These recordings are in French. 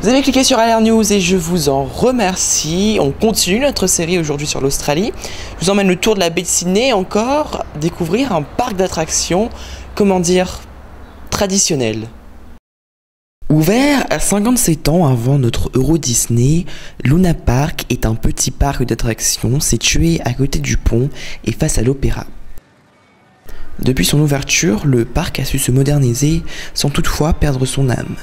Vous avez cliqué sur Alert News et je vous en remercie. On continue notre série aujourd'hui sur l'Australie. Je vous emmène le tour de la baie de Sydney, encore découvrir un parc d'attractions, comment dire, traditionnel. Ouvert à 57 ans avant notre Euro Disney, Luna Park est un petit parc d'attractions situé à côté du pont et face à l'opéra. Depuis son ouverture, le parc a su se moderniser sans toutefois perdre son âme.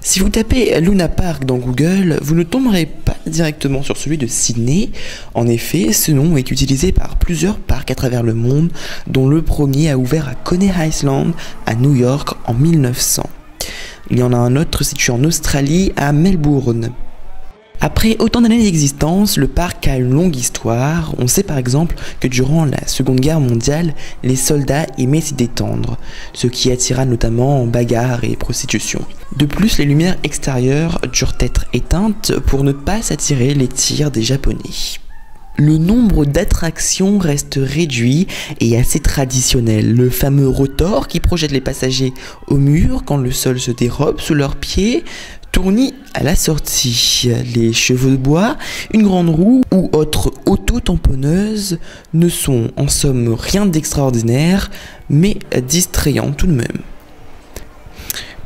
Si vous tapez Luna Park dans Google, vous ne tomberez pas directement sur celui de Sydney. En effet, ce nom est utilisé par plusieurs parcs à travers le monde, dont le premier a ouvert à Coney Island, à New York en 1900. Il y en a un autre situé en Australie, à Melbourne. Après autant d'années d'existence, le parc a une longue histoire. On sait par exemple que durant la Seconde Guerre mondiale, les soldats aimaient s'y détendre, ce qui attira notamment bagarres et prostitution. De plus, les lumières extérieures durent être éteintes pour ne pas s'attirer les tirs des Japonais. Le nombre d'attractions reste réduit et assez traditionnel. Le fameux rotor qui projette les passagers au mur quand le sol se dérobe sous leurs pieds, tournis à la sortie. Les chevaux de bois, une grande roue ou autre auto-tamponneuse ne sont en somme rien d'extraordinaire, mais distrayants tout de même.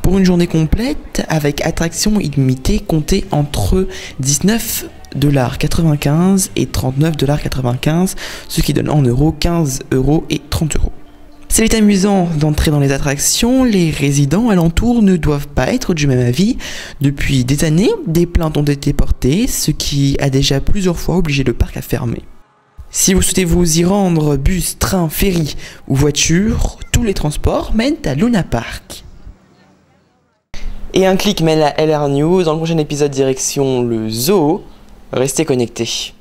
Pour une journée complète, avec attractions illimitées, comptez entre 19,95 et 39,95 $, ce qui donne en euros 15 € et 30 €. S'il est amusant d'entrer dans les attractions, les résidents alentours ne doivent pas être du même avis. Depuis des années, des plaintes ont été portées, ce qui a déjà plusieurs fois obligé le parc à fermer. Si vous souhaitez vous y rendre, bus, train, ferry ou voiture, tous les transports mènent à Luna Park. Et un clic mène à LR News. Dans le prochain épisode, direction le zoo. Restez connectés.